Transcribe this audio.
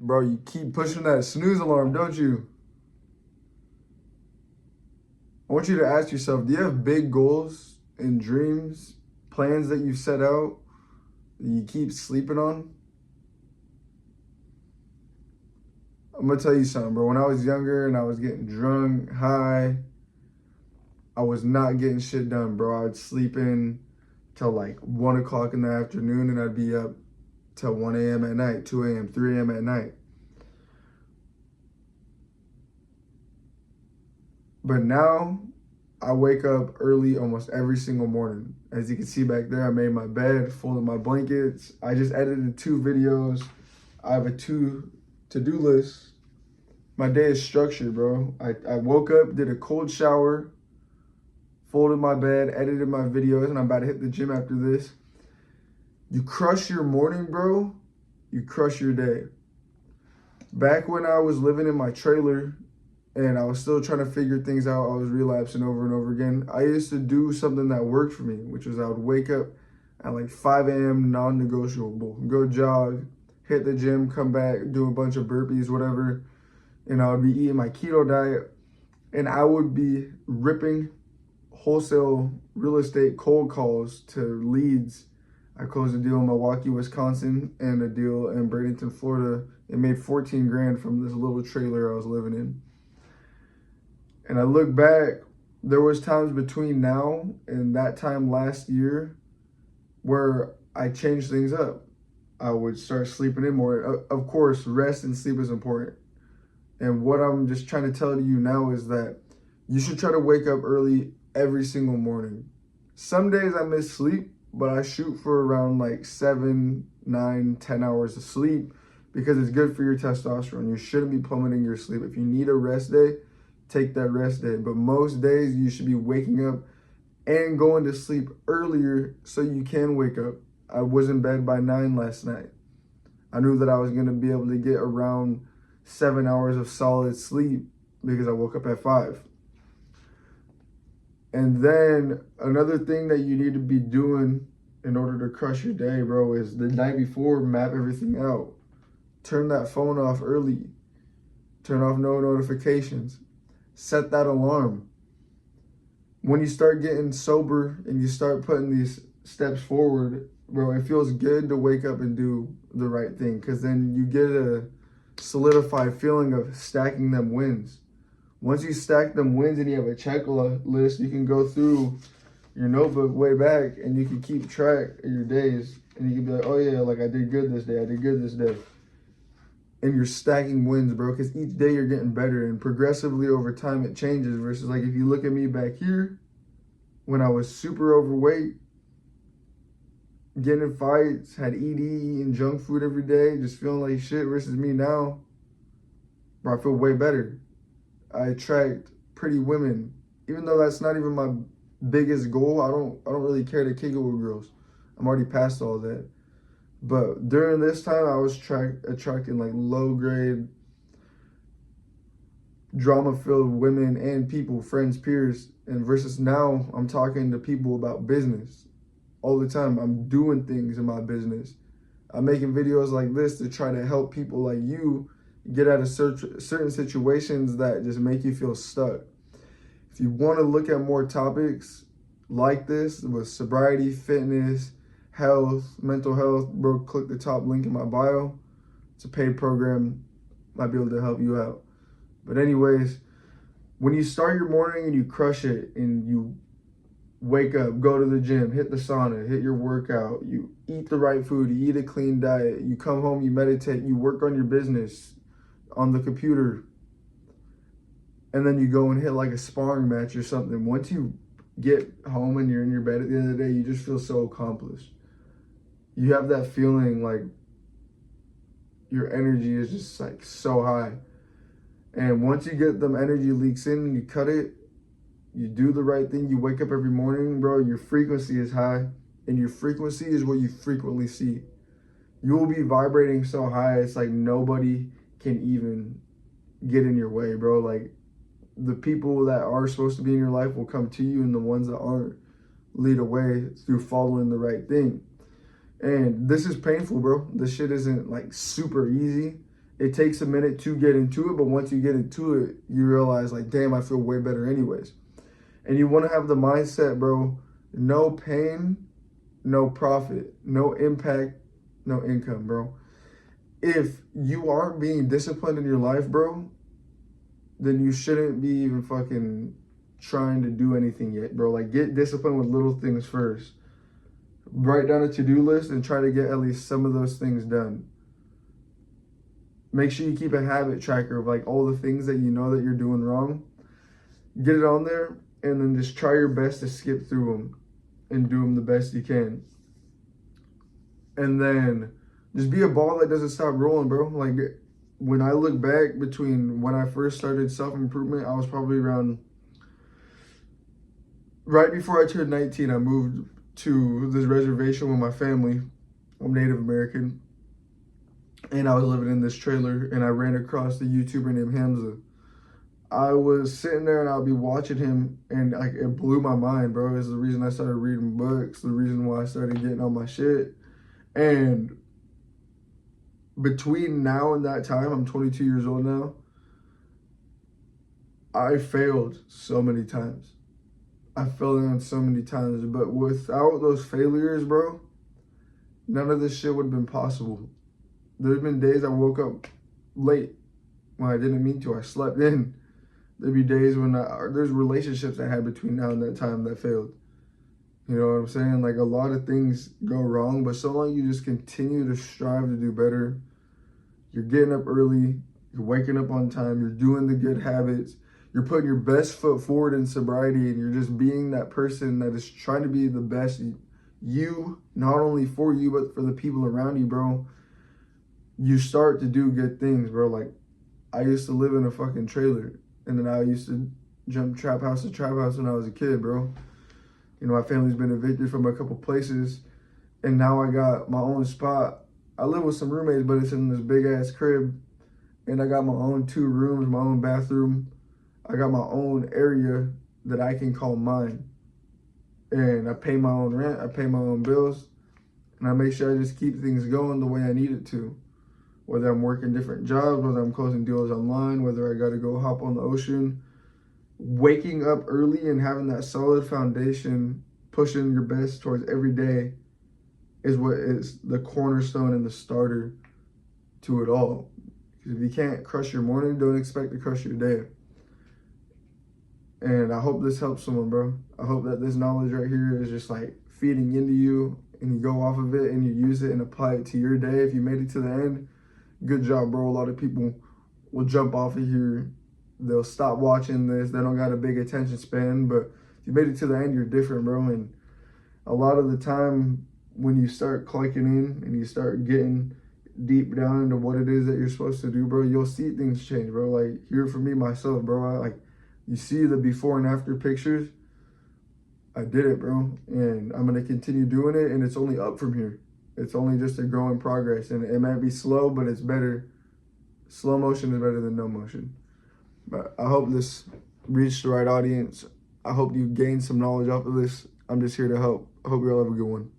Bro, you keep pushing that snooze alarm, don't you? I want you to ask yourself, do you have big goals and dreams, plans that you set out that you keep sleeping on? I'm gonna tell you something, bro. When I was younger and I was getting drunk, high, I was not getting shit done, bro. I'd sleep in till like 1 o'clock in the afternoon and I'd be up till 1 a.m. at night, 2 a.m., 3 a.m. at night. But now I wake up early almost every single morning. As you can see back there, I made my bed, folded my blankets. I just edited 2 videos. I have a to-do list. My day is structured, bro. I woke up, did a cold shower, folded my bed, edited my videos, and I'm about to hit the gym after this. You crush your morning, bro, you crush your day. Back when I was living in my trailer and I was still trying to figure things out, I was relapsing over and over again. I used to do something that worked for me, which was I would wake up at like 5 a.m. non-negotiable, go jog, hit the gym, come back, do a bunch of burpees, whatever. And I would be eating my keto diet and I would be ripping wholesale real estate cold calls to leads. I closed a deal in Milwaukee, Wisconsin, and a deal in Bradenton, Florida. It made 14 grand from this little trailer I was living in. And I look back, there was times between now and that time last year where I changed things up. I would start sleeping in more. Of course, rest and sleep is important. And what I'm just trying to tell you now is that you should try to wake up early every single morning. Some days I miss sleep, but I shoot for around like 7, 9, 10 hours of sleep because it's good for your testosterone. You shouldn't be plummeting your sleep. If you need a rest day, take that rest day. But most days you should be waking up and going to sleep earlier so you can wake up. I was in bed by 9 last night. I knew that I was going to be able to get around 7 hours of solid sleep because I woke up at 5. And then another thing that you need to be doing in order to crush your day, bro, is the night before, map everything out. Turn that phone off early. Turn off no notifications. Set that alarm. When you start getting sober and you start putting these steps forward, bro, it feels good to wake up and do the right thing because then you get a solidified feeling of stacking them wins. Once you stack them wins and you have a checklist, you can go through your notebook way back and you can keep track of your days. And you can be like, oh yeah, like I did good this day, I did good this day. And you're stacking wins, bro, because each day you're getting better and progressively over time it changes versus like if you look at me back here, when I was super overweight, getting in fights, had ED, eating junk food every day, just feeling like shit versus me now, bro, I feel way better. I attract pretty women, even though that's not even my biggest goal. I don't really care to kick it with girls. I'm already past all that. But during this time, I was attracting like low grade, drama filled women and people, friends, peers. And versus now, I'm talking to people about business all the time. I'm doing things in my business. I'm making videos like this to try to help people like you get out of certain situations that just make you feel stuck. If you want to look at more topics like this with sobriety, fitness, health, mental health, bro, click the top link in my bio. It's a paid program, might be able to help you out. But anyways, when you start your morning and you crush it and you wake up, go to the gym, hit the sauna, hit your workout, you eat the right food, you eat a clean diet, you come home, you meditate, you work on your business on the computer, and then you go and hit like a sparring match or something. Once you get home and you're in your bed at the end of the day, you just feel so accomplished. You have that feeling like your energy is just like so high. And once you get them energy leaks in and you cut it, you do the right thing, you wake up every morning, bro, your frequency is high, and your frequency is what you frequently see. You will be vibrating so high, it's like nobody can even get in your way, bro. Like the people that are supposed to be in your life will come to you, and the ones that aren't lead away through following the right thing. And this is painful, bro. This shit isn't like super easy. it takes a minute to get into it, but once you get into it, you realize like, damn, I feel way better anyways. And you want to have the mindset, bro, no pain, no profit, no impact, no income, bro. If you aren't being disciplined in your life, bro, then you shouldn't be even fucking trying to do anything yet, bro. Like, get disciplined with little things first. Write down a to-do list and try to get at least some of those things done. Make sure you keep a habit tracker of like all the things that you know that you're doing wrong. Get it on there and then just try your best to skip through them and do them the best you can. And then just be a ball that doesn't stop rolling, bro. Like, when I look back between when I first started self-improvement, I was probably around, right before I turned 19, I moved to this reservation with my family. I'm Native American. And I was living in this trailer and I ran across the YouTuber named Hamza. I was sitting there and I'll be watching him and like it blew my mind, bro. It's the reason I started reading books, the reason why I started getting on my shit. And between now and that time, I'm 22 years old now, I failed so many times. I fell down so many times, but without those failures, bro, none of this shit would have been possible. There's been days I woke up late when I didn't mean to. I slept in. There'd be days when there's relationships I had between now and that time that failed. You know what I'm saying? Like, a lot of things go wrong, but so long you just continue to strive to do better. You're getting up early, you're waking up on time, you're doing the good habits, you're putting your best foot forward in sobriety, and you're just being that person that is trying to be the best you, not only for you, but for the people around you, bro. You start to do good things, bro. Like, I used to live in a fucking trailer, and then I used to jump trap house to trap house when I was a kid, bro. You know, my family's been evicted from a couple places, and now I got my own spot. I live with some roommates, but it's in this big-ass crib, and I got my own 2 rooms, my own bathroom. I got my own area that I can call mine, and I pay my own rent, I pay my own bills, and I make sure I just keep things going the way I need it to. Whether I'm working different jobs, whether I'm closing deals online, whether I got to go hop on the ocean, waking up early and having that solid foundation, pushing your best towards every day is what is the cornerstone and the starter to it all. Because if you can't crush your morning, don't expect to crush your day. And I hope this helps someone, bro. I hope that this knowledge right here is just like feeding into you and you go off of it and you use it and apply it to your day. If you made it to the end, good job, bro. A lot of people will jump off of here. They'll stop watching this. They don't got a big attention span, but if you made it to the end, you're different, bro. And a lot of the time when you start clicking in and you start getting deep down into what it is that you're supposed to do, bro, you'll see things change, bro. Like, here for me, myself, bro, you see the before and after pictures. I did it, bro. And I'm going to continue doing it, and it's only up from here. It's only just a growing progress, and it might be slow, but it's better. Slow motion is better than no motion. But I hope this reached the right audience. I hope you gained some knowledge off of this. I'm just here to help. I hope you all have a good one.